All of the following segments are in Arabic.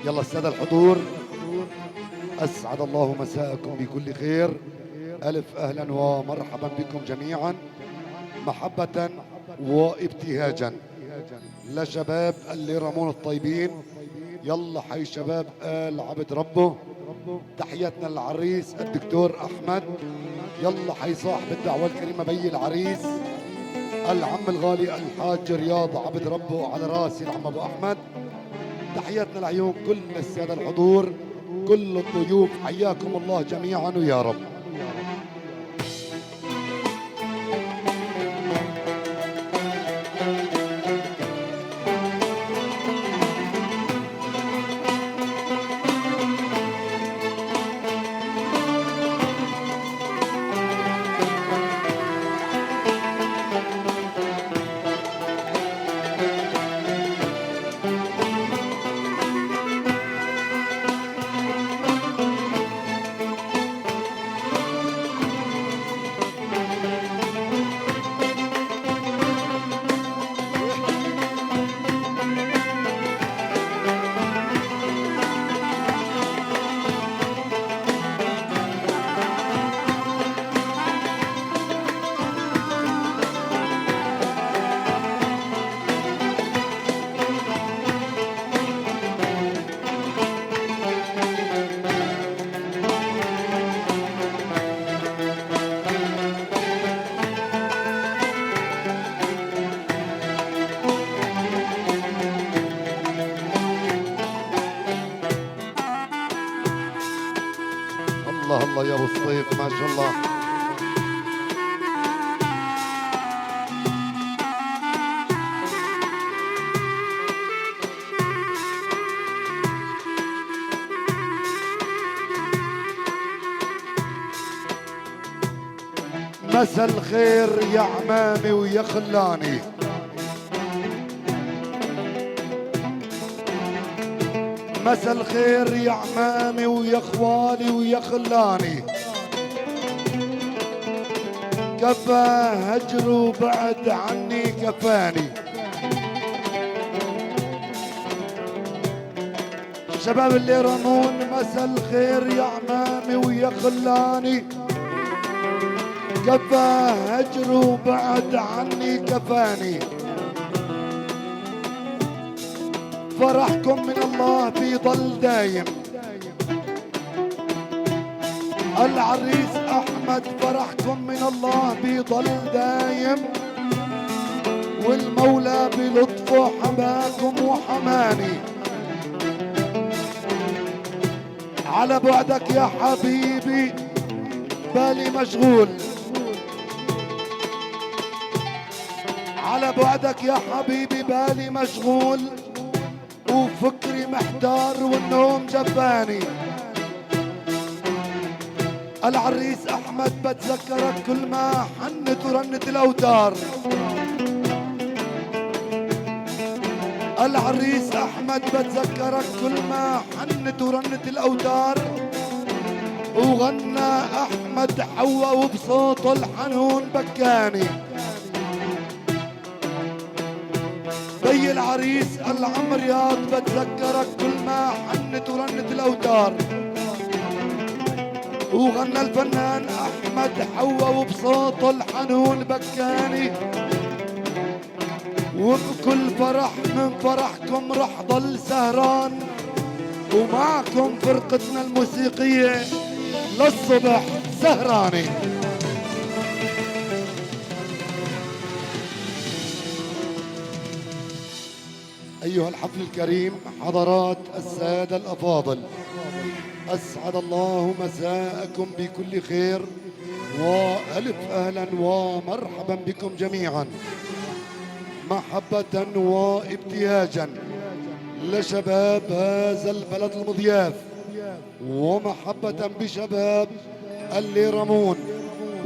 يلا السادة الحضور، أسعد الله مساءكم بكل خير. ألف أهلا ومرحبا بكم جميعا، محبة وابتهاجا لشباب اللي رمون الطيبين. يلا حي شباب آل عبد ربه، تحياتنا للعريس الدكتور أحمد. يلا حي صاحب الدعوة الكريمة بي العريس العم الغالي الحاج رياض عبد ربه، على راسي العم أبو أحمد. تحياتنا لعيون كل السادة الحضور، كل الضيوف، حياكم الله جميعا ويا رب. الله الله يا ابو الصيف، ما شاء الله. مساء الخير يا عمامي ويا خلاني، مساء الخير يا عمامي ويا خوالي ويا خلاني. كفى هجر وبعد عني كفاني. شباب اللي رمون مساء الخير يا عمامي ويا خلاني. كفى هجر وبعد عني كفاني. فرحكم من الله بيضل دايم. العريس أحمد فرحكم من الله بيضل دايم، والمولى بلطفه حماكم وحماني. على بعدك يا حبيبي بالي مشغول، على بعدك يا حبيبي بالي مشغول، وفكري محتار والنوم جفاني. العريس أحمد بتذكرك كل ما حنت ورنت الأوتار. العريس أحمد بتذكرك كل ما حنت ورنت الأوتار. وغنى أحمد حوا وبصوته الحنون بكاني. بي العريس العم رياض بتذكرك كل ما حنت ورنت الأوتار. وغنى الفنان أحمد حوا وبصوته الحنون بكاني. وبكل فرح من فرحكم رح ضل سهران، ومعكم فرقتنا الموسيقية للصبح سهراني. أيها الحفل الكريم، حضرات السادة الأفاضل، أسعد الله مساءكم بكل خير، وألف أهلا ومرحبا بكم جميعا، محبة وابتهاجا لشباب هذا البلد المضياف، ومحبة بشباب اللي رمون،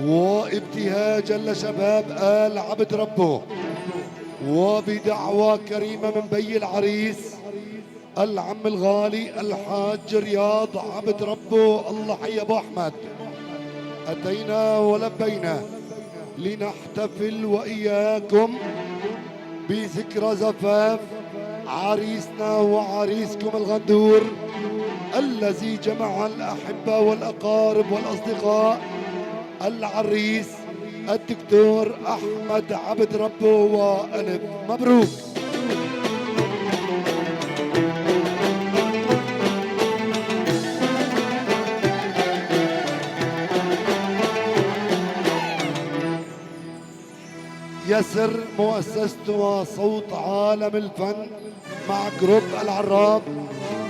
وابتهاجا لشباب آل عبد ربه، وبدعوة كريمة من بي العريس العم الغالي الحاج رياض عبد ربه. الله حي ابو احمد. اتينا ولبينا لنحتفل واياكم بذكرى زفاف عريسنا وعريسكم الغندور الذي جمع الأحبة والأقارب والأصدقاء، العريس الدكتور أحمد عبد ربه، وألف مبروك. يسر مؤسسة وصوت عالم الفن مع جروب العراب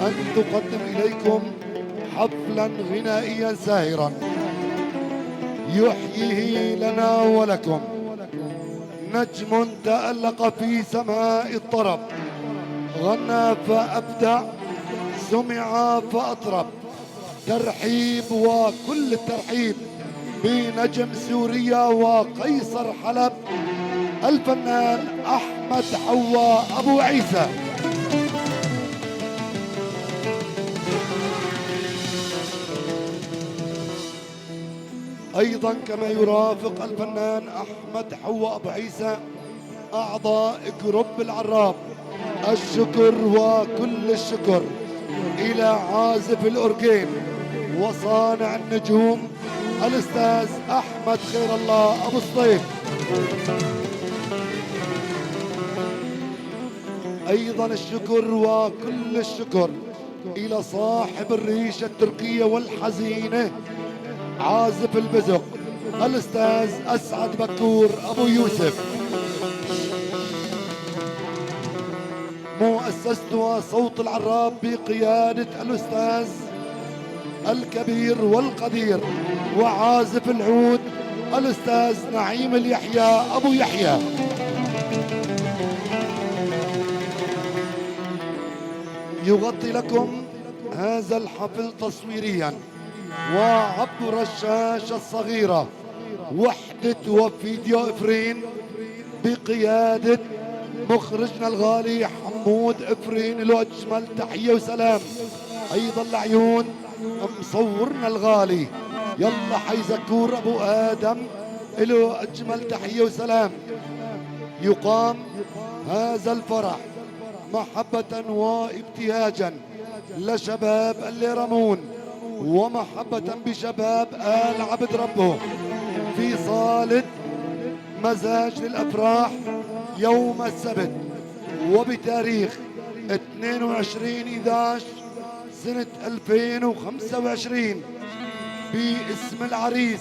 أن تقدم إليكم حفلا غنائيا ساهرا يحييه لنا ولكم نجم تألق في سماء الطرب، غنى فأبدع، سمع فأطرب. ترحيب وكل الترحيب بنجم سوريا وقيصر حلب، الفنان أحمد حواء أبو عيسى. أيضا كما يرافق الفنان أحمد حواء أبو عيسى أعضاء جروب العراب. الشكر وكل الشكر إلى عازف الأورجين وصانع النجوم الأستاذ أحمد خير الله أبو الصيف. أيضا الشكر وكل الشكر إلى صاحب الريشة التركية والحزينة عازف البزق الأستاذ أسعد بكور أبو يوسف. مؤسسة صوت العراب بقيادة الأستاذ الكبير والقدير وعازف العود الأستاذ نعيم اليحيى أبو يحيى. يغطي لكم هذا الحفل تصويريا وعبر الشاشة الصغيرة وحدة وفيديو إفرين بقيادة مخرجنا الغالي حمود إفرين، له أجمل تحية وسلام. أيضا لعيون مصورنا الغالي يلا حي زكور أبو آدم، له أجمل تحية وسلام. يقام هذا الفرح محبة وابتهاجا لشباب الليرمون ومحبة بشباب آل عبد ربه في صالة مزاج للأفراح يوم السبت وبتاريخ 22/11 سنة 2025 باسم العريس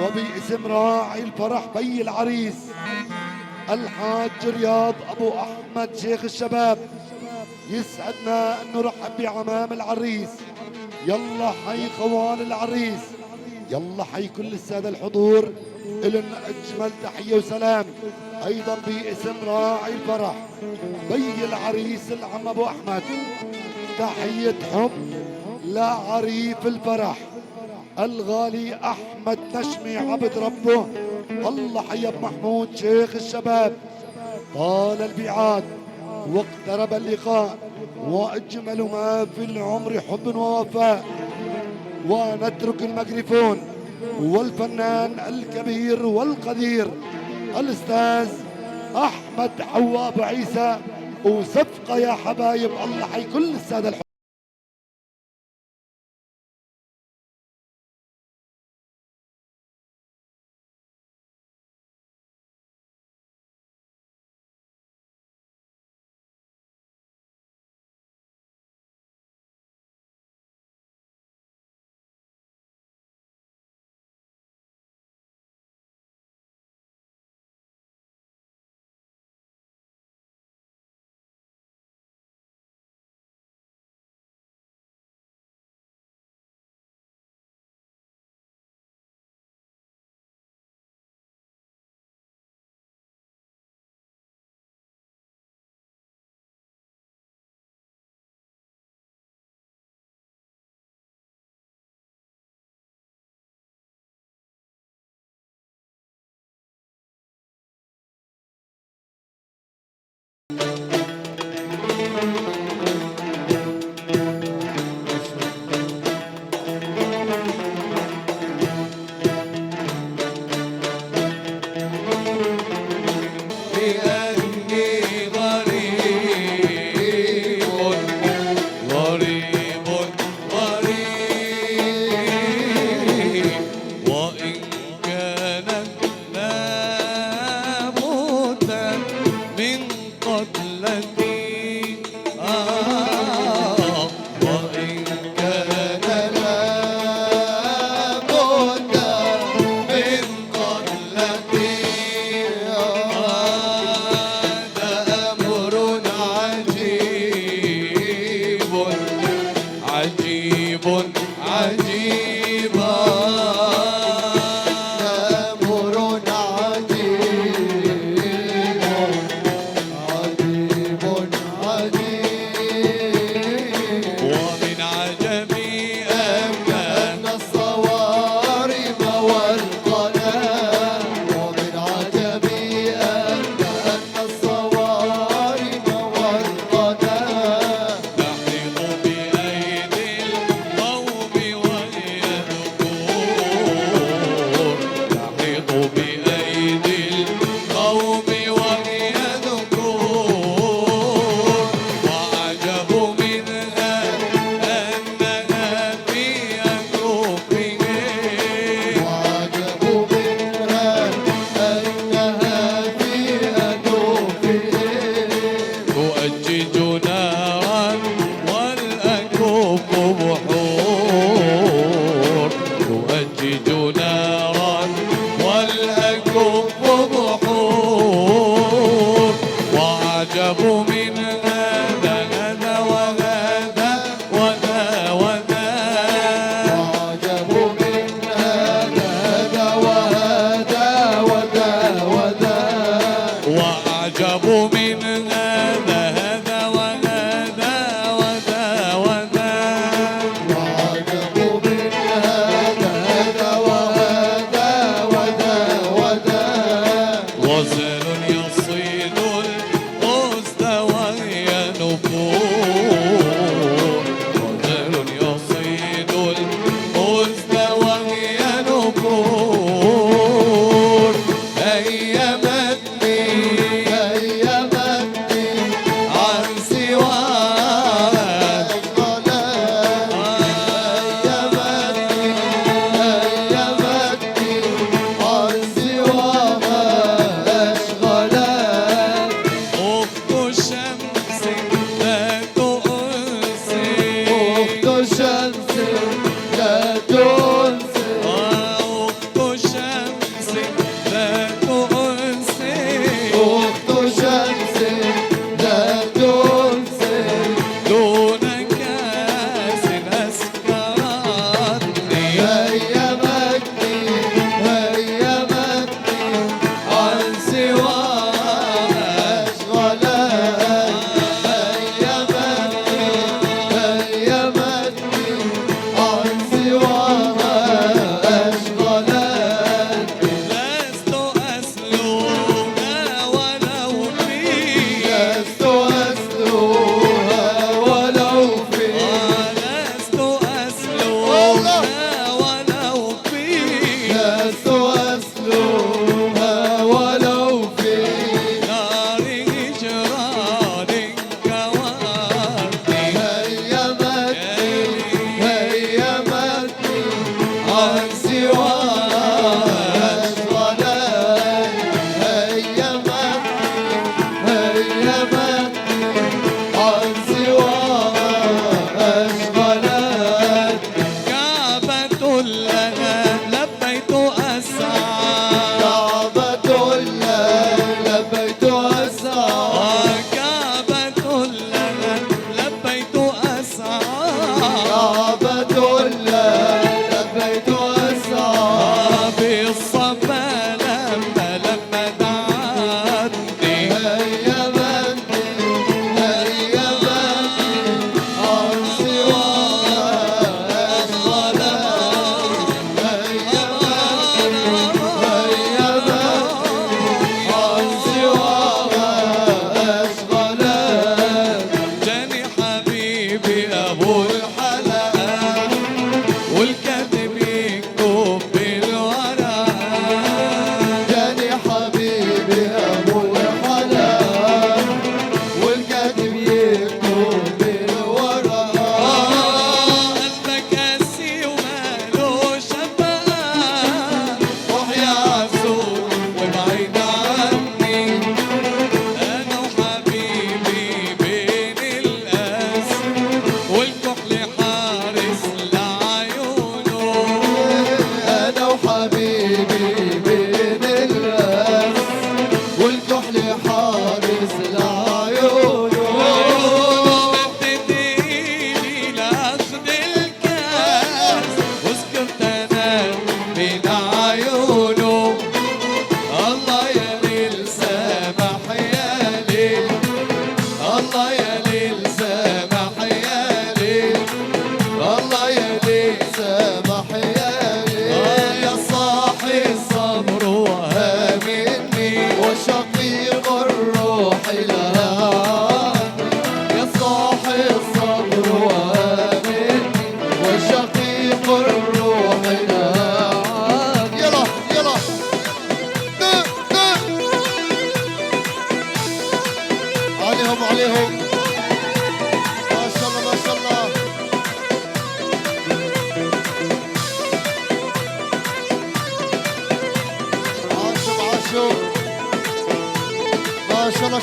وباسم راعي الفرح بي العريس الحاج رياض أبو أحمد شيخ الشباب. يسعدنا أن نرحب بعمام العريس، يلا حي خوان العريس، يلا حي كل السادة الحضور، إلن أجمل تحية وسلام. أيضا باسم راعي الفرح بي العريس العم أبو أحمد تحية حب لعريف الفرح الغالي أحمد نشمي عبد ربه. الله حي أبو محمود شيخ الشباب، طال البعاد واقترب اللقاء وأجمل ما في العمر حب ووفاء. ونترك الميكروفون والفنان الكبير والقدير الأستاذ أحمد حواء أبو عيسى، وصفقة يا حبايب. الله حي كل السادة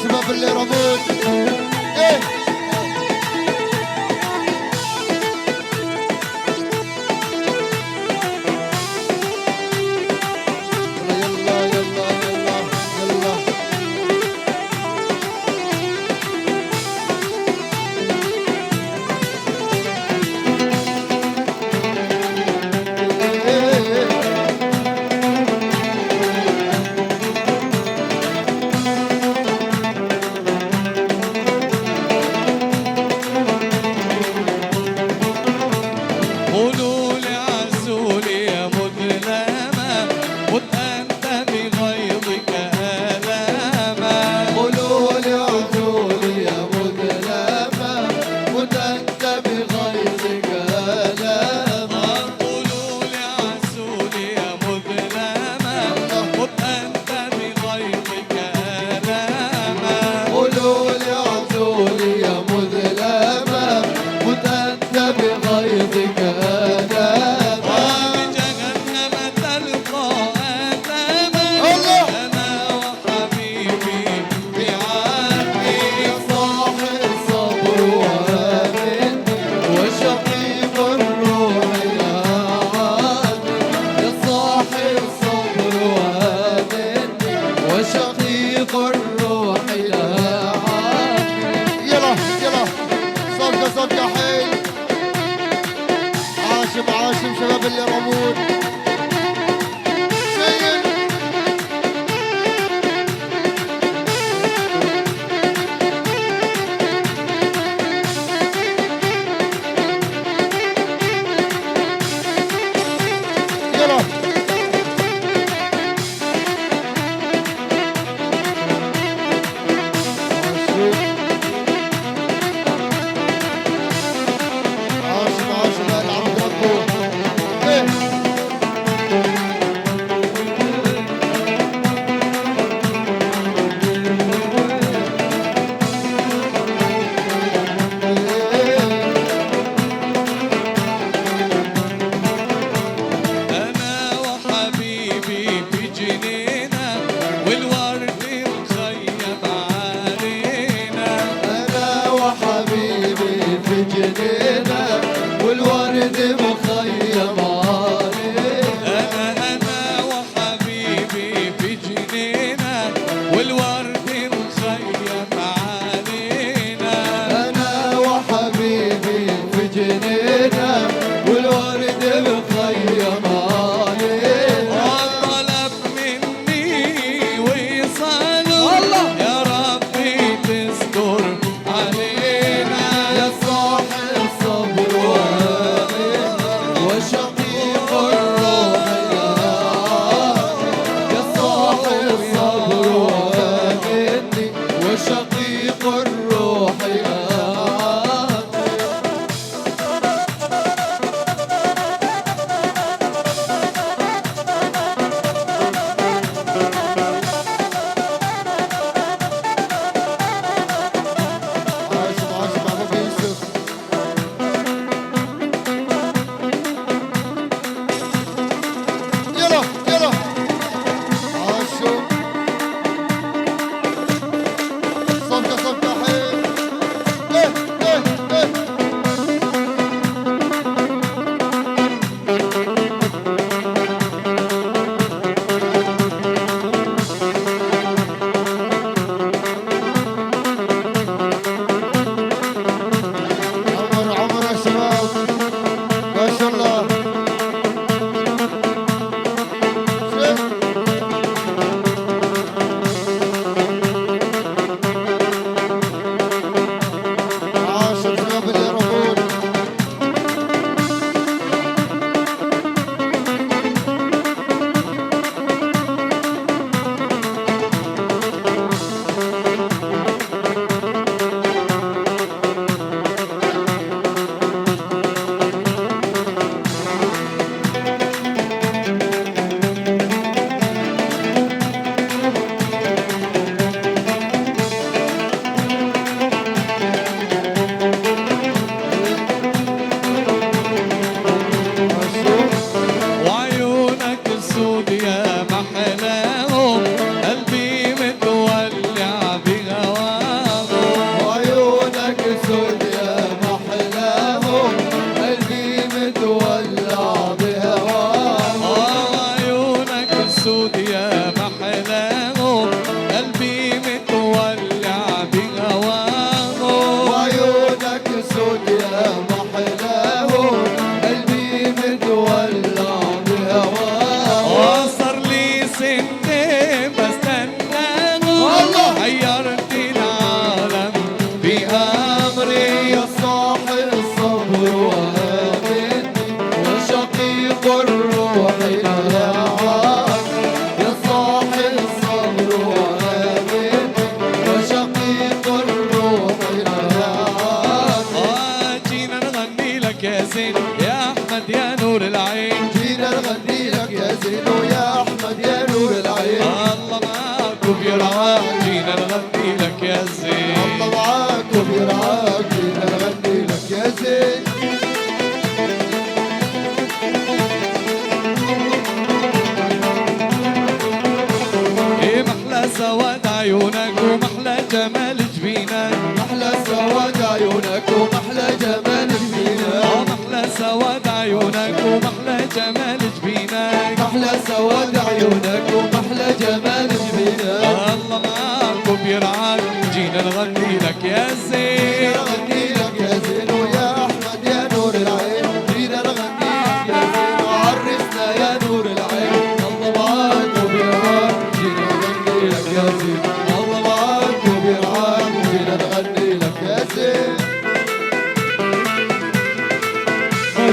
شباب اللي رمون. ايه شباب اللي رمون. يلا عاشم عاشم العرب ربون.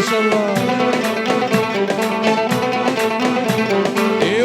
شاء الله.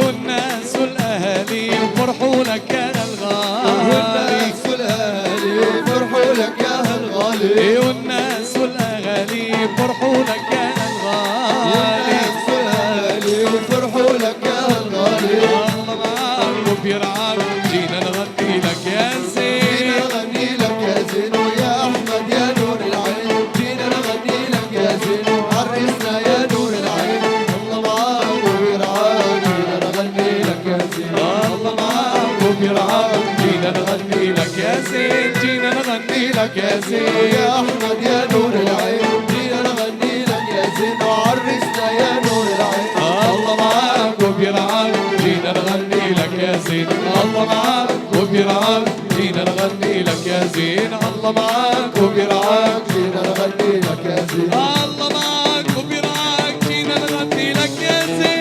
والناس والاهالي يفرحوا لك يا الغالي، والناس والاهالي يفرحوا لك يا الغالي، والناس والاهالي يفرحوا لك يا الغالي، والناس والاهالي يفرحوا لك يا الغالي. الله معاك وبيرعاك جينا نغني لك يا زين، جينا نغني لك يا زين ويا احمد يا نور العين، جينا نغني لك يا زين وعرسنا يا نور العين. الله معاك وبيرعاك جينا نغني لك يا زين، الله معاك وبيرعاك جينا نغني لك يا زين، جينا نغني لك يا زين ويا احمد يا نور العين، جينا نغني لك يا زين وعرسنا يا نور العين. الله معاك وبيرعاك جينا نغني لك يا زين، الله معاك وبيرعاك جينا نغني لك يا زين، الله معاك وبيرعاك جينا نغني لك يا زين. الله معاك وبيرعاك جينا نغني لك يا زين.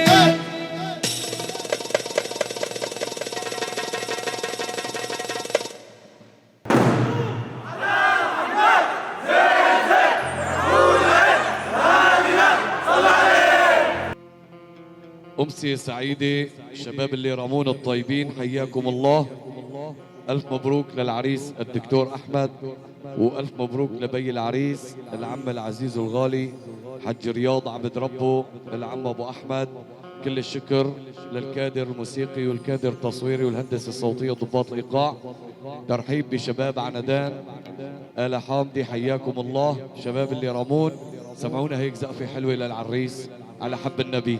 أمسية سعيدة شباب اللي رامون الطيبين، حياكم الله. ألف مبروك للعريس الدكتور أحمد، وألف مبروك لبي العريس العم العزيز الغالي حج رياض عبد ربه العم أبو أحمد. كل الشكر للكادر الموسيقي والكادر التصويري والهندسة الصوتية ضباط الإيقاع. ترحيب بشباب عنادان آل حامدي، حياكم الله. شباب اللي رامون سمعونا هيك زقفة حلوة للعريس على حب النبي،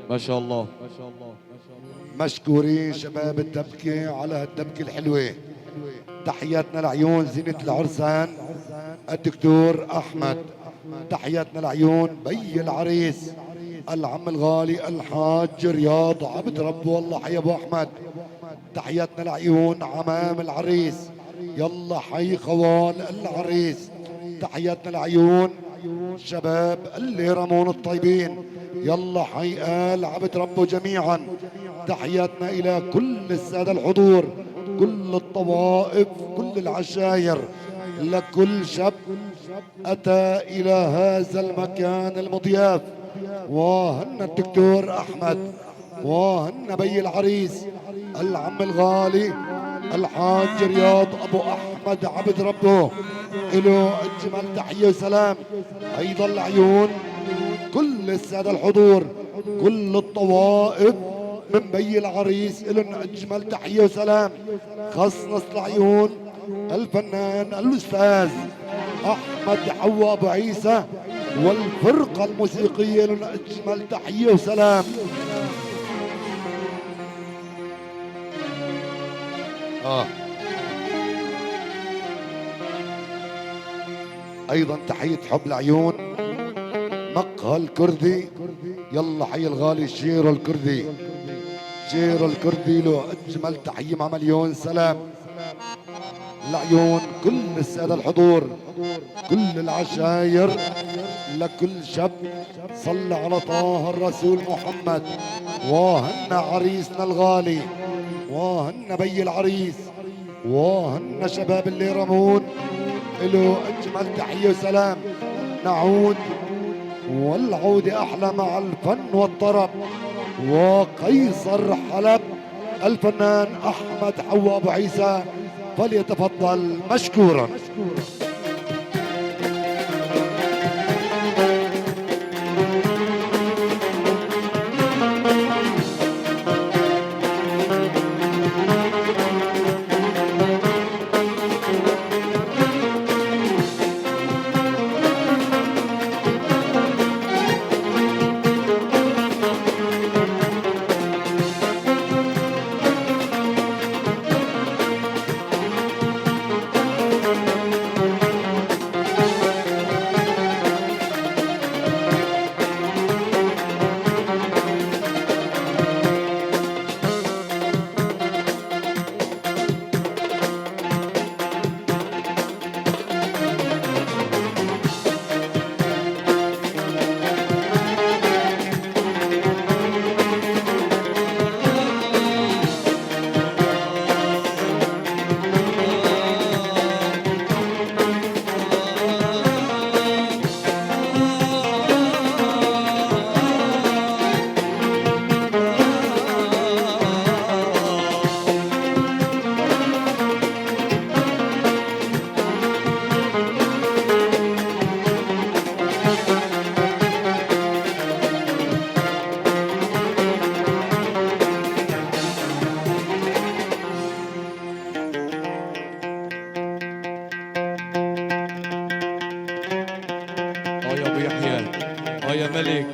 ما شاء الله. مشكورين شباب الدبكة على هالدبكة الحلوة. تحياتنا لعيون زينة العرسان الدكتور أحمد، تحياتنا لعيون بي العريس العم الغالي الحاج رياض عبد ربه، والله حي أبو أحمد. تحياتنا لعيون عمام العريس، يلا حي خوال العريس. تحياتنا لعيون شباب اللي رمون الطيبين، يلا حي آل عبد ربه جميعا. تحياتنا إلى كل السادة الحضور، كل الطوائف، كل العشاير، لكل شاب أتى إلى هذا المكان المضياف. وهن الدكتور أحمد، وهن بي العريس العم الغالي الحاج رياض أبو أحمد عبد ربه، إله أجمل تحية وسلام. أيضا العيون كل السادة الحضور، كل الطوائف من بي العريس إلن أجمل تحية وسلام. خصنص العيون الفنان الأستاذ أحمد حوا أبو عيسى والفرقة الموسيقية لن أجمل تحية وسلام. أيضا تحية حب العيون مقهى الكردي، يلا حي الغالي شيرو الكردي، شيرو الكردي له أجمل تحية مع مليون سلام. العيون كل السادة الحضور، كل العشاير، لكل شاب صلى على طه الرسول محمد. وهن عريسنا الغالي، وهن بي العريس، وهن شباب اللي رمون، له أجمل تحية وسلام. نعود والعودة أحلى مع الفن والطرب. وقيصر حلب الفنان أحمد حوا أبو عيسى، فليتفضل مشكورا. يا ابو يحيى، يا ملك.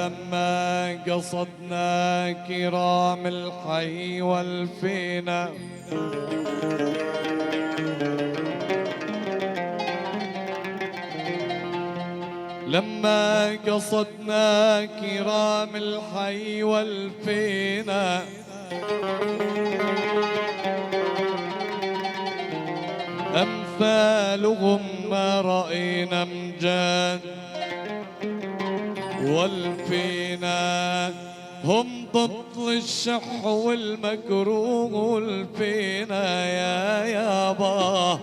لما قصدنا كرام الحي والفينا، لما قصدنا كرام الحي والفينا، أمثالهم ما رأينا أمجاد والفينا، هم ضد الشح والمكروه والفينا يا يابا.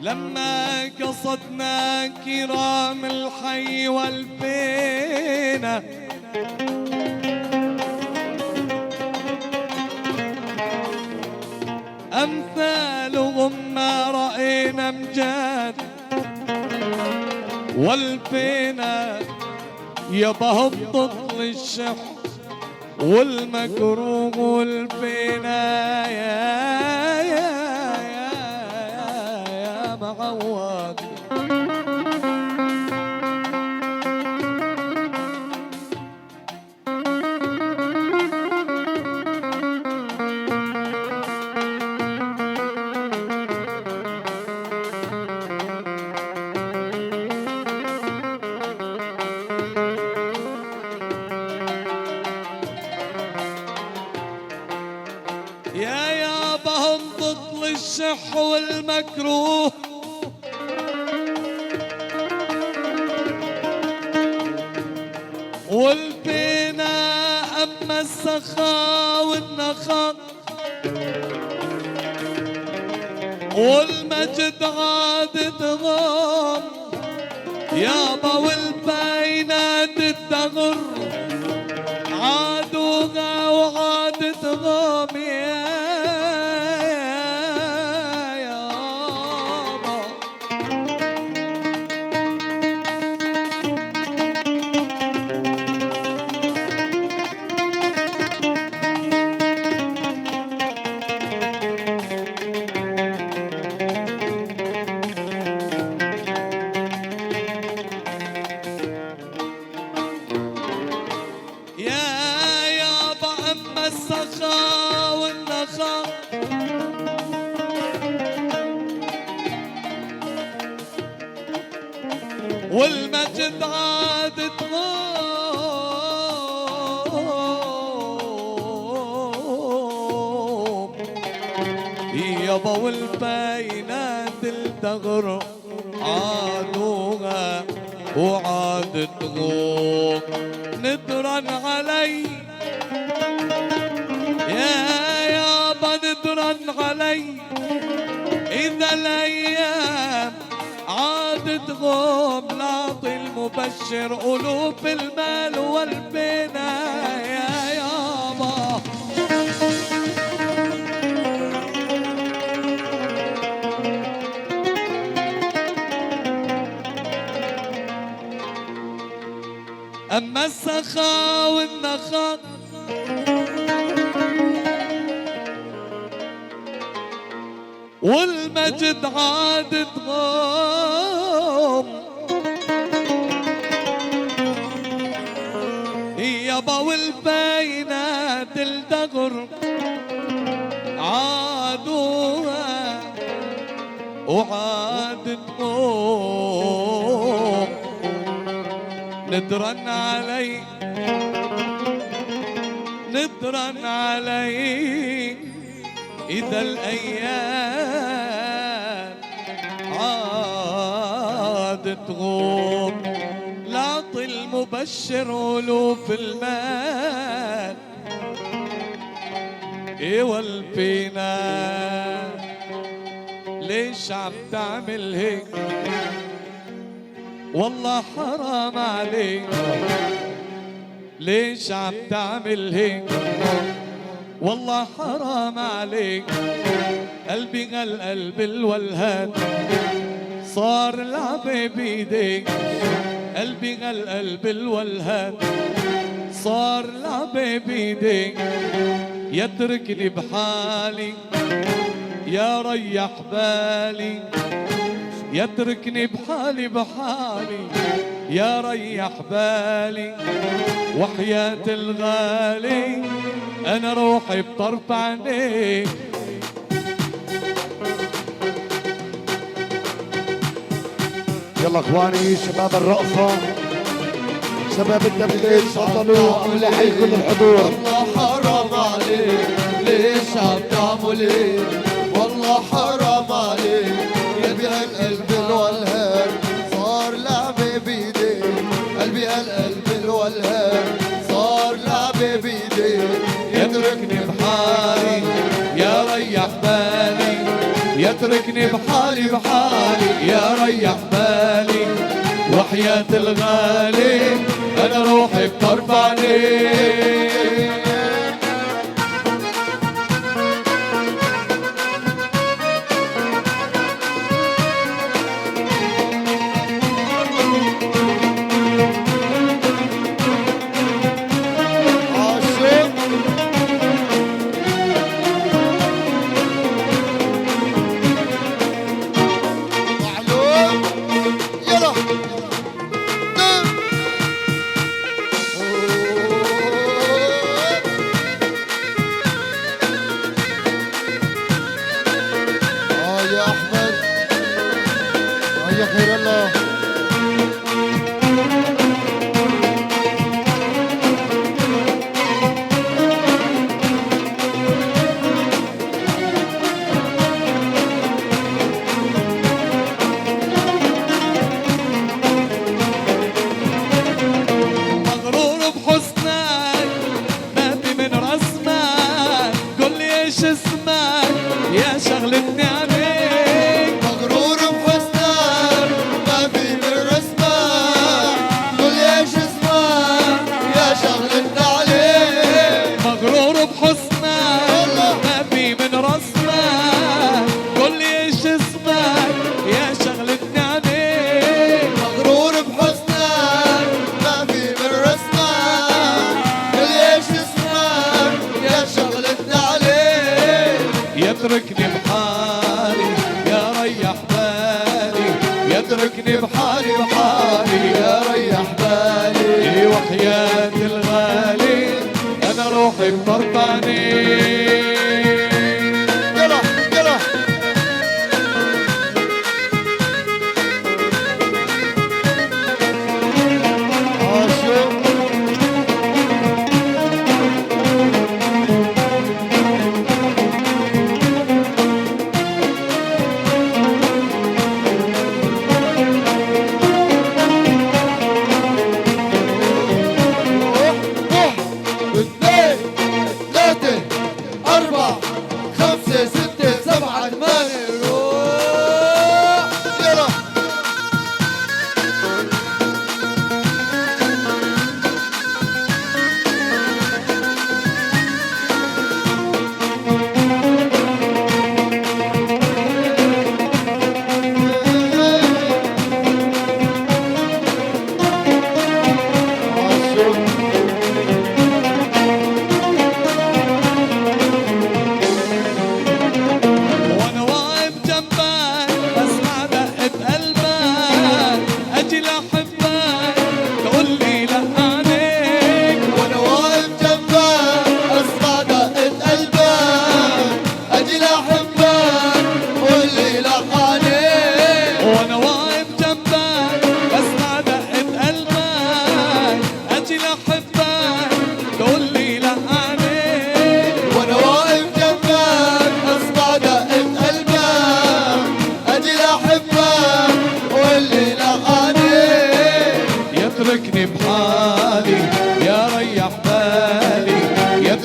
لما قصدنا كرام الحي والفينا، أمثالهم ما رأينا أمجاد والفينا، يبهم ضد الشح والمكروه والفينا يا معوض. الشح والمكروه والبينا، أما السخاء والنخاء والمجد عاد تغام يابا، والبينات التغر عادوها وعاد تغام السخاء والنخاء والمجد عاد تغام يابا والبينات التغر عادوها وعاد تغوم ندرا علي يابا ندرا علي إذا الأيام عاد تغوم نعطي المبشر ألوف المال والبنا يا يابا أما السخاء والنخاء والمجد عاد تغوم يابا والبينات الدغر عادوها وعاد تغوم ندرن علي ندرن علي إذا الأيام عاد تغوم لاطي المبشر ألوف المال والفينا ليش عم تعمل هيك والله حرام عليك ليش عم تعمل هيك والله حرام عليك قلبي قلب الولهان صار لعبة بيديك قلبي قلب الولهان صار لعبة بيديك يتركني بحالي يا ريح بالي يتركني بحالي بحالي يا ريح بالي وحياة الغالي أنا روحي بطرف عينيك يلا اخواني شباب الرقصة شباب التبليل تفضلوا ولحي كل الحضور. والله حرام عليك ليش عم تعمل هيك والله حرام عليك يا بهالقلب الولهان صار لعبة بيديك قلبي هالقلب الولهان صار لعبة بيديك يتركني بحالي يا ريح بالي يتركني بحالي بحالي يا ريح بالي وحياة الغالي أنا روحي بطرف عينيك يا شغلتني عليك مغرور بحسنك ما في من رسمك قول ايش اسمك يا شغلتني عليك مغرور بحسنك ما في من رسمك قول لي ايش اسمك يا شغلتني عليك مغرور بحسنك ما في من رسمك قول ايش اسمك يا شغلتني عليك يتركني بحالي يا ريح بالي يتركني بحالي بحالي يا ريح بالي وحياة الغالي أنا روحي بطرف عينيك يلا يلا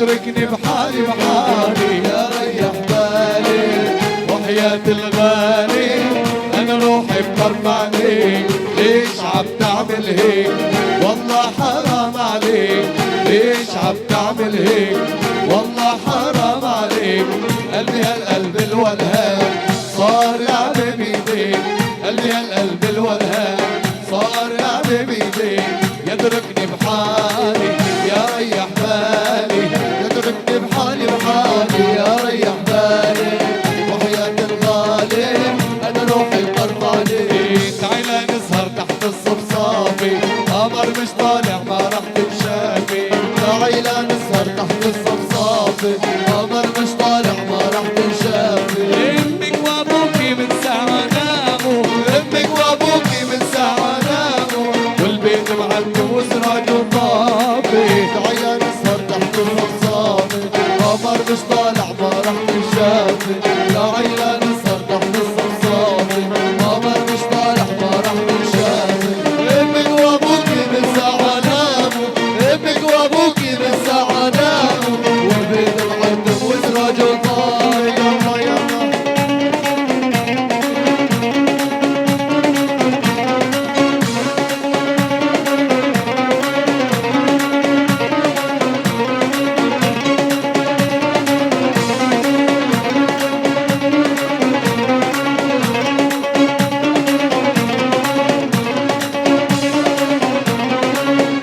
يتركني بحالي بحالي يا ريح بالي وحياة الغالي انا روحي بطرماني ليش عم تعمل هيك والله حرام عليك ليش عم تعمل هيك والله حرام عليك قلبي هالقلب الولهان صار لعبة بيديك قلبي هالقلب الولهان صار لعبة بيديك يتركني بحالي يا ريح بالي يتركني بحالي بحالي يا ريح بالي وحياة الغالي انا روحي طرفاني تعالى نسهر تحت الصفصافي قمر مش طالع ما رح تنشافي تعالى نسهر تحت الصفصافي قمر مش طالع ما رح تنشافي امك وابوكي من ساعة ناموا امك وابوكي من ساعة ناموا والبيت معلم وسراجه طافي تعالى نسهر تحت الصفصافي قمر مش طالع ما رح تنشافي تعالى نسهر تحت الصفصافي قمر مش طالع ما رح تنشافي امك وابوكي من ساعة ناموا امك وابوكي من ساعة ناموا والبيت معلم وسراجه طافي يلا يلا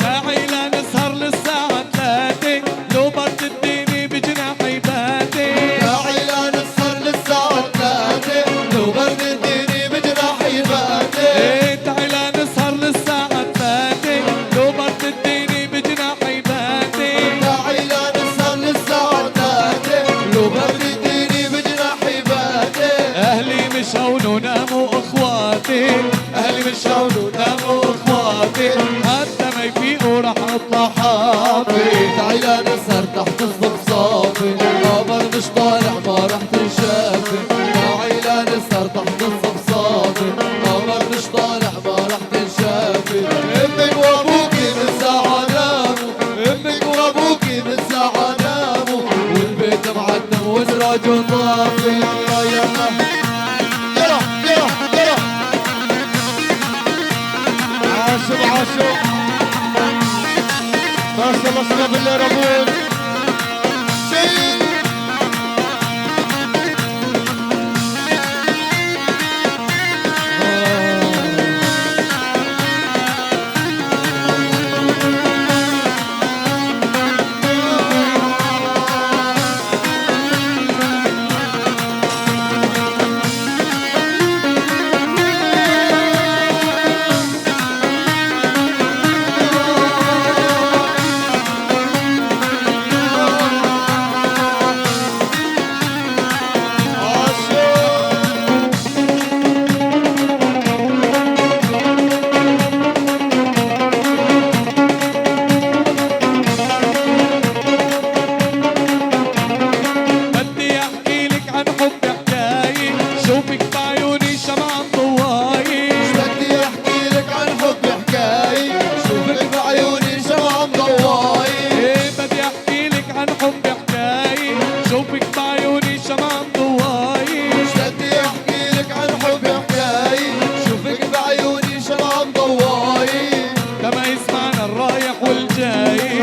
تعالى نسهر للساعة 3 لو برد الديني بجناحي باتي تعالى نسهر للساعة 3 لو برد الديني بجناحي باتي تعالى نسهر للساعة 3 لو برد الديني بجناحي باتي تعالى نسهر للساعة 3 لو برد الديني بجناحي باتي اهلي مشون وناموا اخواتي اهلي مشون وناموا اخواتي حتى ما يفيقوا رح اطلع حافي تعالى نسهر تحت الصفصافي قمر مش طالع ما رح تنشافي تعالى نسهر تحت الصفصافي قمر مش طالع ما رح تنشافي امك وابوكي من ساعة ناموا امك وابوكي من ساعة ناموا والبيت معتم وسراجه طافي يلا يلا يلا يلا يلا عاشق عاشق ما شاء الله شباب اللي رمون شيل بدي احكي لك عن حب حكاية شوفك بعيوني شمعة ضواي بدي احكي لك عن حب حكاية شوفك بعيوني شمعة مضواي بدي احكي لك عن حب حكاية شوفك بعيوني شمعة ضواي بدي احكي لك عن حب حكاية شوفك بعيوني شمعة مضواي كما يسمعنا الرايح والجاي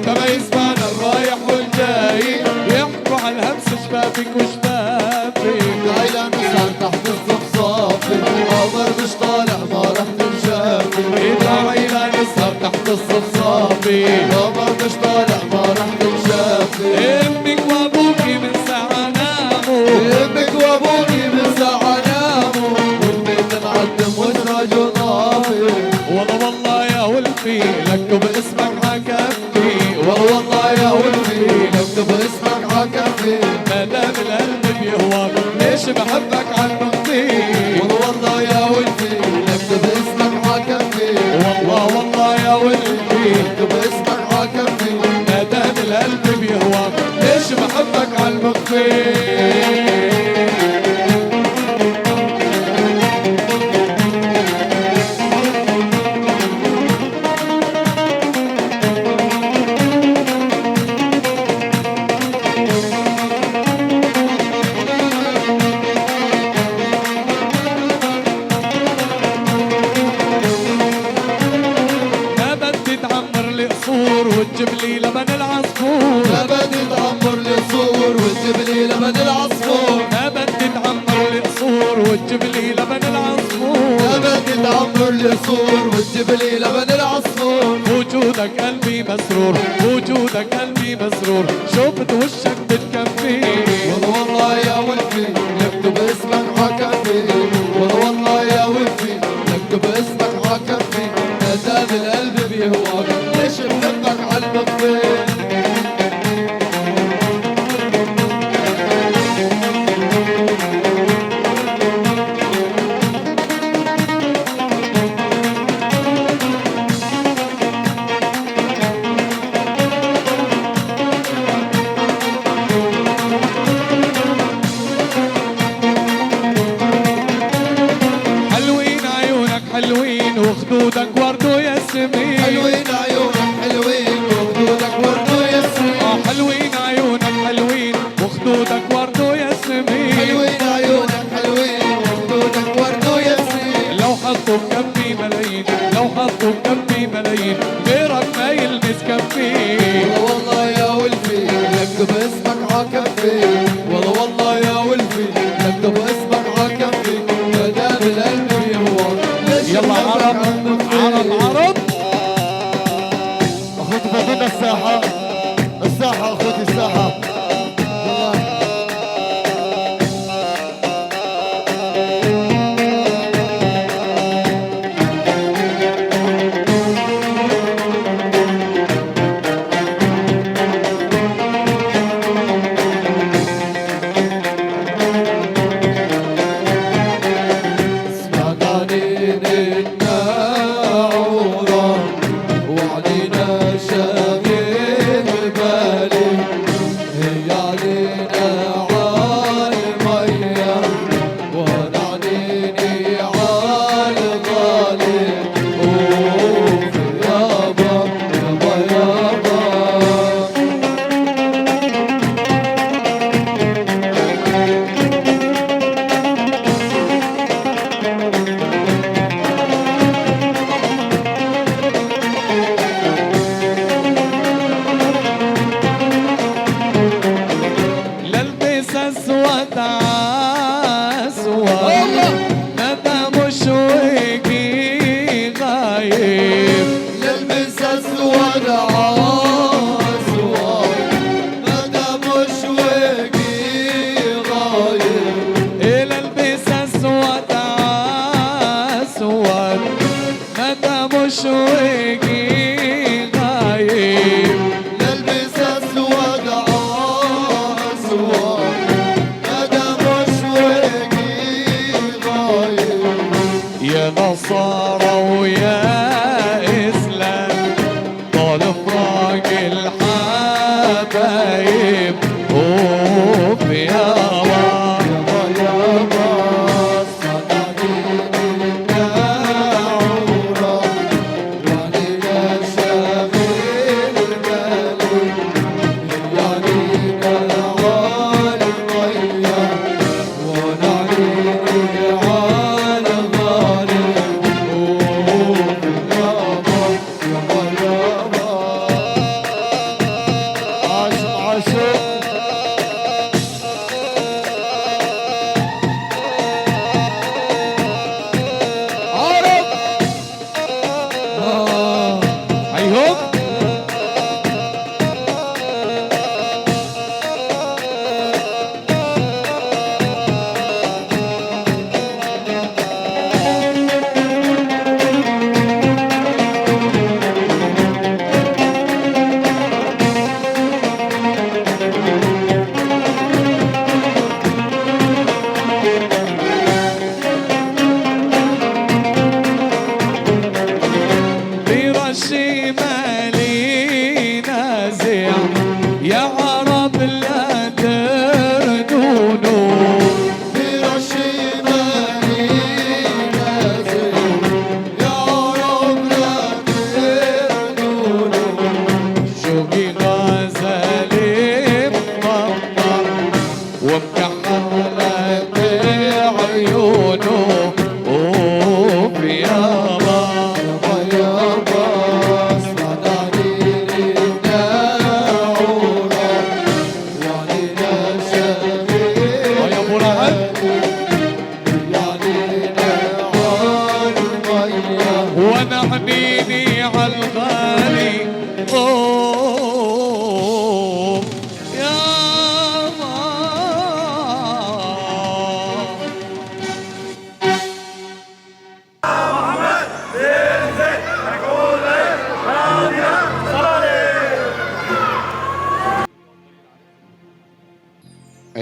كما يسمعنا الرايح والجاي يحكوا على الهمس شبابك وشبابي تعالى نسهر تحت الصفصافي قمر مش طالع ما رح تنشافي تعالى نسهر تحت الصفصافي قمر مش طالع ما رح تنشافي امك وابوكي من ساعة ناموا امك وابوكي من ساعة ناموا والبيت معتم وسراجه طافي والله يا ولفي لكتب اسمك عكفي والله يا ولدي نكتب اسمك عكفي ما دام القلب بيهواك ليش بحبك عالمخفي والله يا ولدي نكتب اسمك عكفي والله يا ولدي نكتب اسمك عكفي ما دام القلب بيهواك ليش بحبك عالمخفي العصفور ما بدي تعمر القصور وتجيب لي لبن العصفور ما بدي تعمر القصور وتجيب لي لبن العصفور وجودك قلبي مسرور وجودك قلبي مسرور شوفت وشك بتكفي والله يا ولفي نكتب اسمك عكفي والله يا ولفي نكتب اسمك عكفي نادى القلب بيهواك ليش بحبك عالمخفي حلوين وخدودك ورد وياسمين حلوين عيونك حلوين وخدودك ورد وياسمين حلوين عيونك حلوين وخدودك ورد وياسمين حلوين عيونك حلوين وخدودك ورد وياسمين لو حطوا بكفي ملايين لو حطوا بكفي ملايين غيرك ما يلمس كفي والله يا ولفي نكتب اسمك عكفي والله يا ولفي نكتب اسمك عكفي نادى القلب بيهواك يلا عرب عرب عرب اخوتي فاتونا الساحة الساحة اخوتي الساحة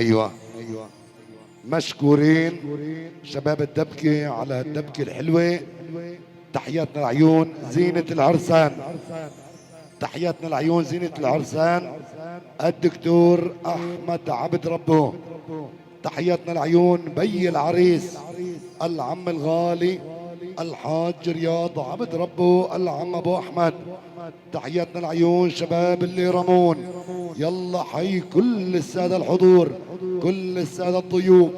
ايوه مشكورين شباب الدبكة على الدبكة الحلوة. تحياتنا العيون زينة العرسان، تحياتنا العيون زينة العرسان الدكتور أحمد عبد ربه. تحياتنا العيون بي العريس العم الغالي الحاج رياض عبد ربه العم ابو احمد. تحياتنا العيون شباب اللي رمون. يلا حي كل السادة الحضور، كل السادة الضيوف،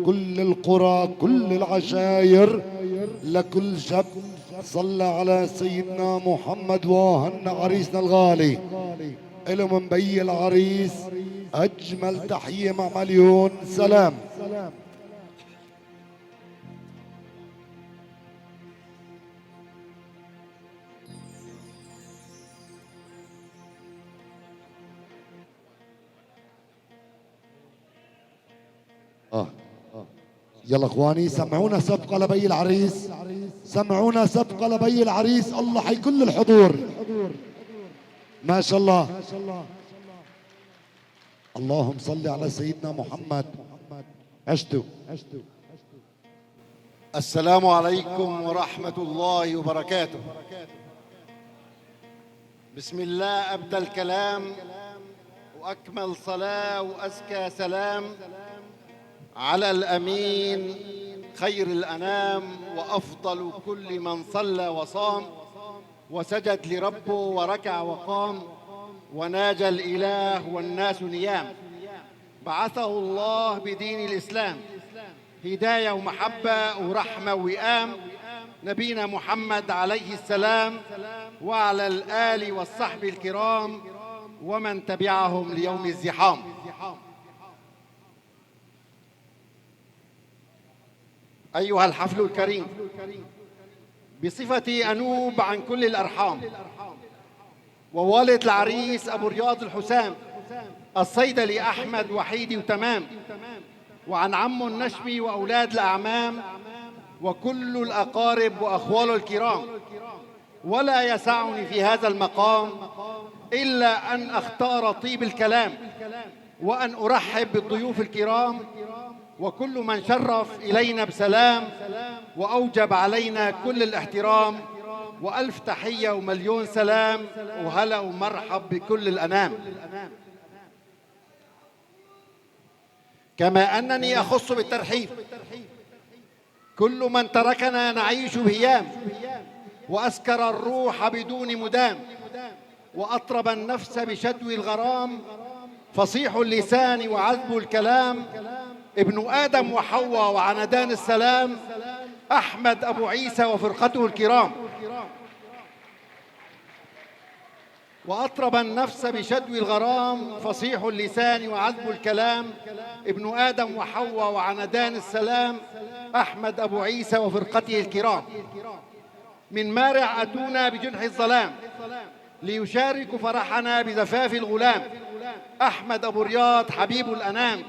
كل القرى، كل العشاير، لكل شاب صلى على سيدنا محمد وهن عريسنا الغالي. إله من بي العريس أجمل تحية مع مليون سلام. يلا اخواني سمعونا سبقة لبي العريس، سمعونا سبقة لبي العريس. الله حي كل الحضور ما شاء الله. اللهم صل على سيدنا محمد. عشتوا. السلام عليكم ورحمة الله وبركاته. بسم الله أبدأ الكلام وأكمل صلاة وأزكى سلام على الأمين خير الأنام وأفضل كل من صلى وصام وسجد لربه وركع وقام وناجى الإله والناس نيام. بعثه الله بدين الإسلام هداية ومحبة ورحمة وئام. نبينا محمد عليه السلام وعلى الآل والصحب الكرام ومن تبعهم ليوم الزحام. أيها الحفل الكريم، بصفتي أنوب عن كل الأرحام ووالد العريس أبو رياض الحسام الصيدلي أحمد وحيدي وتمام، وعن عمه النشمي وأولاد الأعمام وكل الأقارب وأخواله الكرام. ولا يسعني في هذا المقام إلا أن أختار طيب الكلام وأن أرحب بالضيوف الكرام وكل من شرف إلينا بسلام وأوجب علينا كل الاحترام. وألف تحية ومليون سلام وهلا ومرحب بكل الأنام. كما أنني أخص بالترحيب كل من تركنا نعيش بهيام وأسكر الروح بدون مدام وأطرب النفس بشدو الغرام. فصيح اللسان وعذب الكلام ابن آدم وحواء وعندان السلام أحمد أبو عيسى وفرقته الكرام. وأطرب النفس بشدو الغرام فصيح اللسان وعذب الكلام ابن آدم وحواء وعندان السلام أحمد أبو عيسى وفرقته الكرام. من مارع أتونا بجنح الظلام ليشارك فرحنا بزفاف الغلام أحمد أبو رياض حبيب الأنام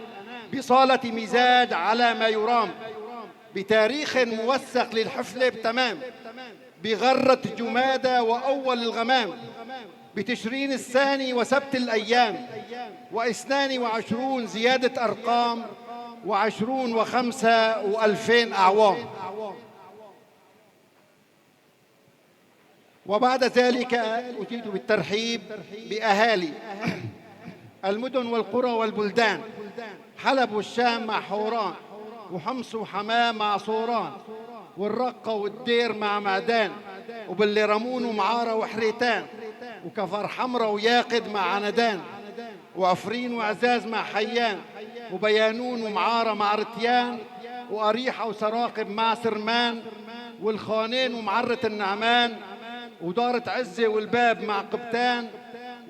بصالة مزاج على ما يرام بتاريخ موثق للحفل بتمام بغرة جمادة وأول الغمام بتشرين الثاني وسبت الأيام و22 زيادة أرقام و20 و5 و2000 أعوام. وبعد ذلك أتيت بالترحيب بأهالي المدن والقرى والبلدان حلب والشام مع حوران وحمص وحماه مع صوران والرقة والدير مع معدان وباللي رمون ومعارة وحريتان وكفر حمرة وياقد مع عندان وعفرين وعزاز مع حيان وبيانون ومعارة مع رتيان وأريحة وسراقب مع سرمان والخانين ومعرة النعمان ودارة عزة والباب مع قبتان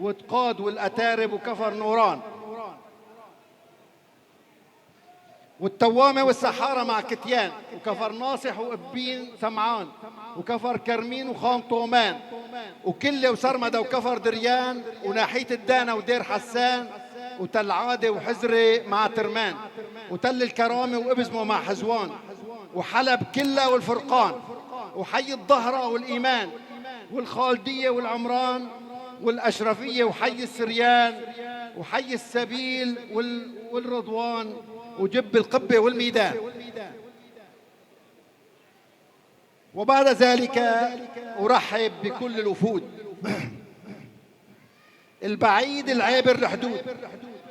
وتقاد والأتارب وكفر نوران والتوامة والسحارة مع كتيان وكفر ناصح وإبين سمعان وكفر كرمين وخان طومان وكلة وسرمدة وكفر دريان وناحية الدانة ودير حسان وتل عادة وحزرة مع ترمان وتل الكرامة وإبزمه مع حزوان وحلب كلها والفرقان وحي الظهرة والإيمان والخالدية والعمران والأشرفية وحي السريان وحي السبيل والرضوان وجب القبة والميدان. وبعد ذلك أرحب بكل الوفود، البعيد العابر الحدود،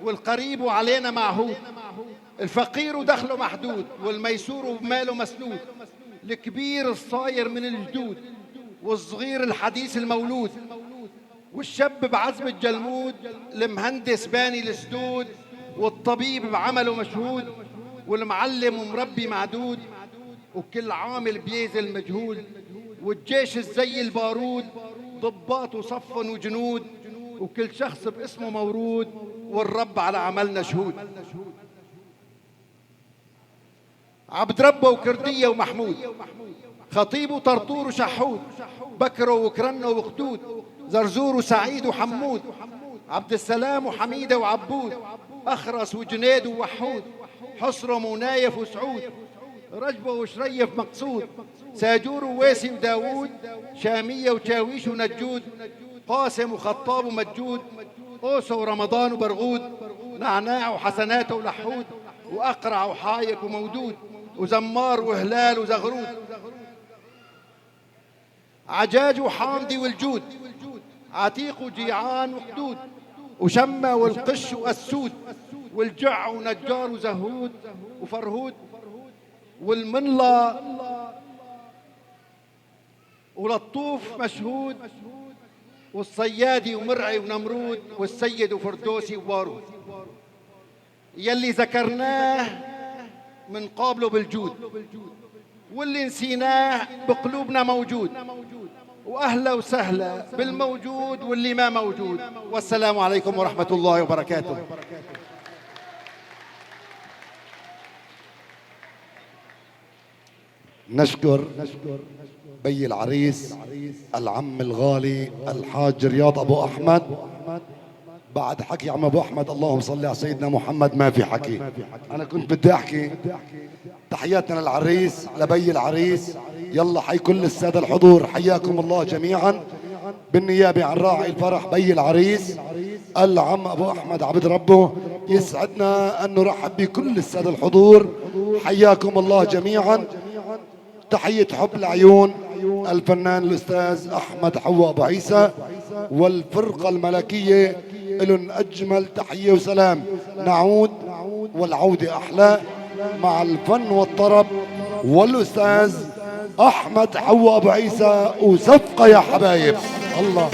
والقريب علينا معهود، الفقير دخله محدود، والميسور بماله مسنود، الكبير الصاير من الجدود، والصغير الحديث المولود، والشاب بعزم الجلمود، المهندس باني السدود، والطبيب بعمله مشهود، والمعلم ومربي معدود، وكل عامل بيذل مجهود، والجيش الزي البارود، ضباط وصف وجنود، وكل شخص باسمه مورود، والرب على عملنا شهود. عبد ربه وكردية ومحمود، خطيب وطرطور وشحود، بكره وكرنه وخدود، زرزور وسعيد وحمود، عبد السلام وحميدة وعبود، أخرس وجنيد ووحود، حصرم ونايف وسعود، رجبه وشريف مقصود، ساجور وواسي وداوود، شامية وشاويش ونجود، قاسم وخطاب ومجود، أوسة ورمضان وبرغود، نعناع وحسنات ولحود، وأقرع وحايك ومودود، وزمار وهلال وزغرود، عجاج وحامدي والجود، عتيق وجيعان وقدود، وشمة والقش والسود، والجع ونجار وزهود وفرهود، والمنلى ولطوف مشهود، والصيادي ومرعي ونمرود، والسيد وفردوسي وبارود. يلي ذكرناه من قابله بالجود، واللي نسيناه بقلوبنا موجود، وأهلا وسهلا بالموجود واللي ما موجود. والسلام عليكم ورحمة الله وبركاته. نشكر بي العريس العم الغالي الحاج رياض أبو أحمد. بعد حكي عم أبو أحمد اللهم صل على سيدنا محمد ما في حكي. أنا كنت بدي أحكي تحياتنا للعريس لبي العريس. يلا حي كل السادة الحضور، حياكم الله جميعا بالنيابة عن راعي الفرح بي العريس العم أبو أحمد عبد ربه. يسعدنا أن نرحب بكل السادة الحضور، حياكم الله جميعا. تحية حب العيون الفنان الأستاذ أحمد حوا أبو عيسى والفرقة الملكية لهم أجمل تحية وسلام. نعود والعودة أحلى مع الفن والطرب والأستاذ أحمد حوا أبو عيسى وصفقة يا حبايب الله.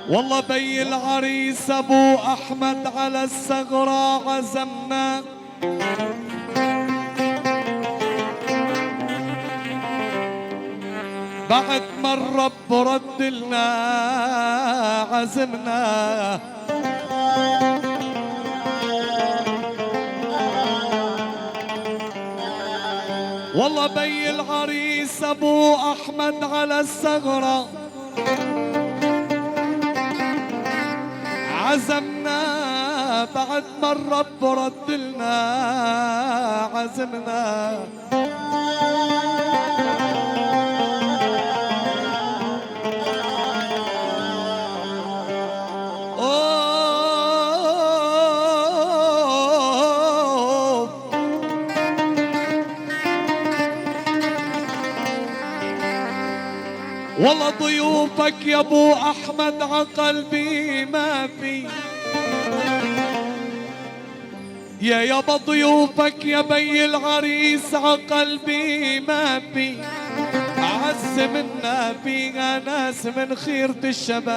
والله بي العريس ابو احمد على الثغرة عزمنا، بعد ما الرب رد لنا عزمنا. والله بي العريس ابو احمد على الثغرة عزمنا، بعد ما الرب رد لنا عزمنا. والله ضيوفك يا ابو احمد عقلبي ما في، يا يابا ضيوفك يا بي العريس عقلبي ما في، عز منا فيها ناس من خيرة الشباب.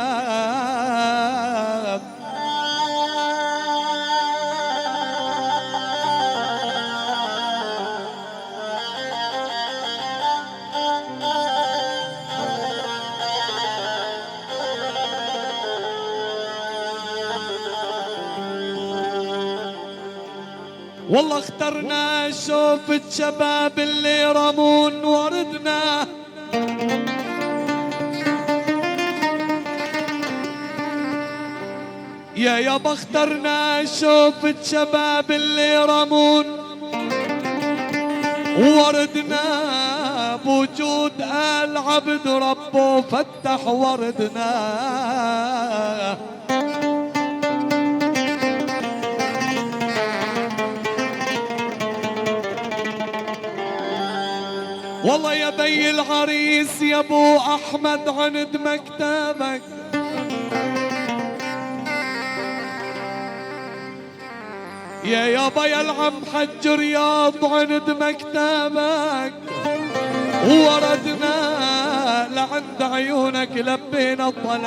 والله اخترنا شوفة شباب اللي رمون وردنا، يا يابا اخترنا شوفة شباب اللي رمون وردنا، بوجود العبد ربه فتح وردنا. والله يا بي العريس يا ابو احمد عند مكتبك، يا يابا يا العم حج رياض عند مكتبك، وردنا لعند عيونك لبينا الطلب.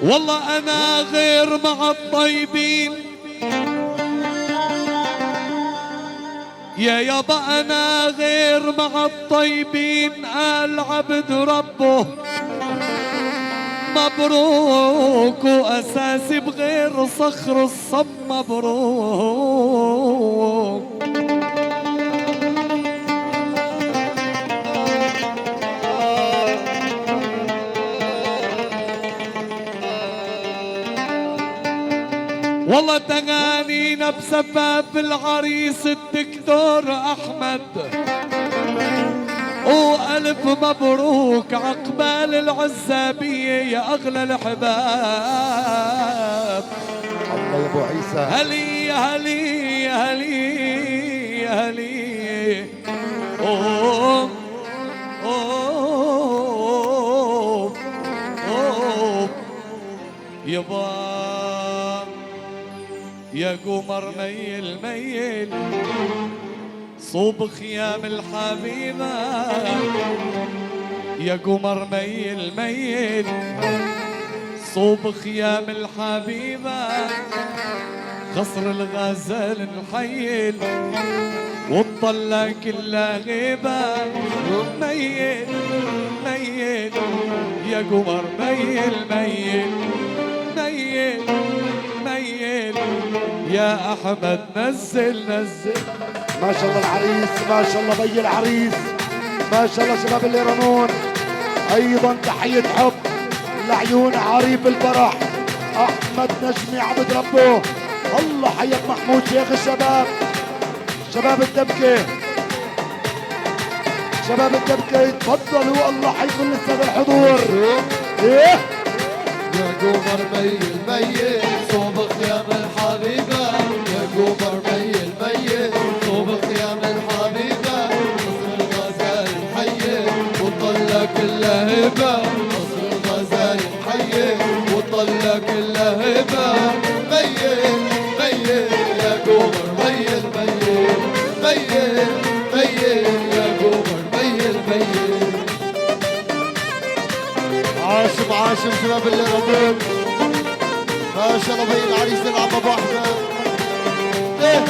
والله أنا غير مع الطيبين، يا يابا أنا غير مع الطيبين، العبد ربه مبروك، وأساسي بغير صخر الصب مبروك. والله تغانينا بسبب العريس الدكتور أحمد، وألف مبروك عقبال العزابية يا أغلى الحباب. الله يا ابو عيسى. هلي هلي هلي هلي أوه أوه أوه يبا يا قمر ميل ميل صوب خيام الحبيبة، يا قمر ميل ميل صوب خيام الحبيبة، قصر الغزال نحيل والطلة كلها غيبة، ميل ميل يا قمر ميل ميل ميل ميل يا أحمد نزل نزل. ما شاء الله العريس، ما شاء الله بي العريس، ما شاء الله شباب اللي رمون. ايضا تحية حب لعيون عريف الفرح احمد نجمي عبد ربه. الله حياك محمود شيخ الشباب، شباب الدبكة، شباب الدبكة تفضلوا. الله حيكون لسه بالحضور. ايه يا قمر ميل ميل صوب خيام الحبيبة، يا قمر ميل ميل صوب خيام الحبيبة، قصر الغزال نحيي والطلة كلها هبة، قصر الغزال نحيي والطلة كلها هبة، ميل ميل يا قمر ميل ميل ميل ميل يا قمر ميل ميل. عاشم عاشم شباب اللي رمون، ما شاء الله بين العريس نلعب ابو احمد. ايه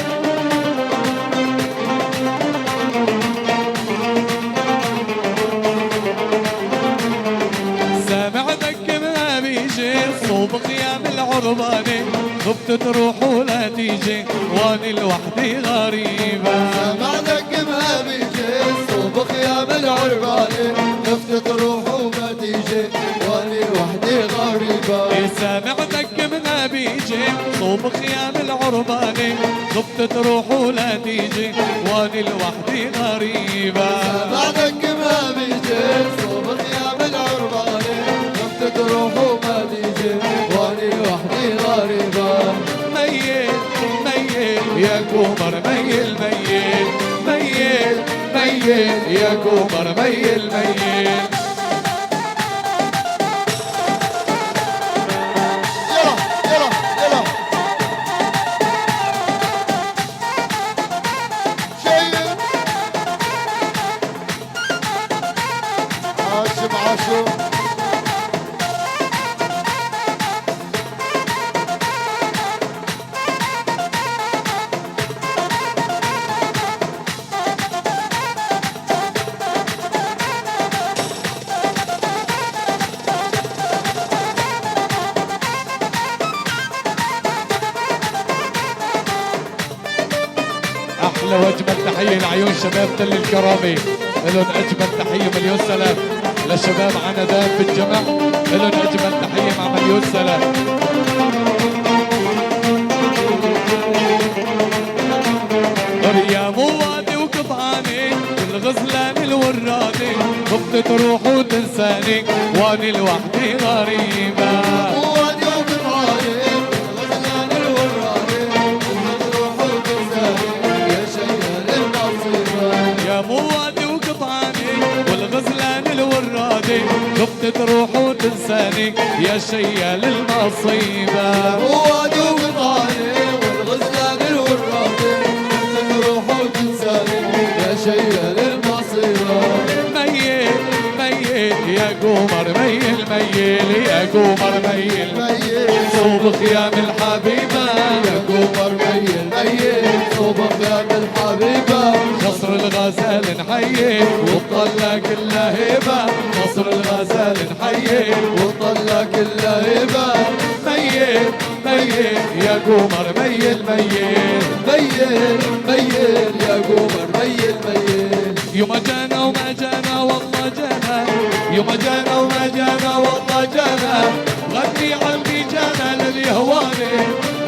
سامع دق ما بيجي صوب خيام العرباني، خفت تروح ولا تيجي واني لوحدي غريبة. سامع دق ما بيجي صوب خيام العرباني، خفت تروح وما تيجي واني لوحدي غريبة. سامع دق ما بيجي صوب خيام العرباني، خفت تروح ولا تيجي واني لوحدي غريبة. بعدك ما بيجي صوب غياب العرباني، خفت تروح وما تيجي واني لوحدي غريبة. ميل ميل يا قمر ميل ميل ميل ميل يا قمر ميل ميل. أحلى وأجمل تحية لعيون شباب تل الكرامة، إلهم أجمل تحية مليون سلام. للشباب عنادات بالجمع إلهم أجمل تحية مع مليون سلام. يا موادي وقطعاني والغزلان الورادي، خفت تروح وتنساني واني لوحدي غريبة. موادي وقطعاني والغزلان الورادي، خفت تروح وتنساني يا شيال المصيبة. يا موادي وقطعاني والغزلان الورادي، خفت تروح وتنساني يا شيال المصيبة. موادي وقطعاني والغزلان الورادي، تروح وتنساني يا شيال المصيبة. ميل ميل يا قمر ميل ميل يا قمر ميل ميل صوب خيام الحبيبة. يا قمر ميل ميل صوب خيام الحبيبة. نصر الغزال نحيي والطلة كلها هبة، نصر الغزال نحيي والطلة كلها هبة. ميل ميل يا قمر ميل ميل ميل ميل يا قمر ميل ميل. يوم جانا وما جانا والله جانا، يوم جانا وما جانا والله جانا. غني عالمي جانا لليهواني،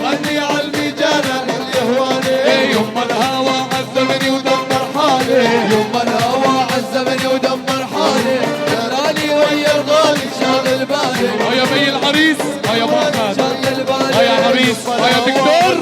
غني عالمي جانا اليهواني. يوم الهوى عذبني ودمر حالي، يوم الهوى عذبني ودمر حالي، جرالي ويا الغالي شاغل بالي. يا بي العريس يا ابو احمد شاغل بالي يا عريس يا دكتور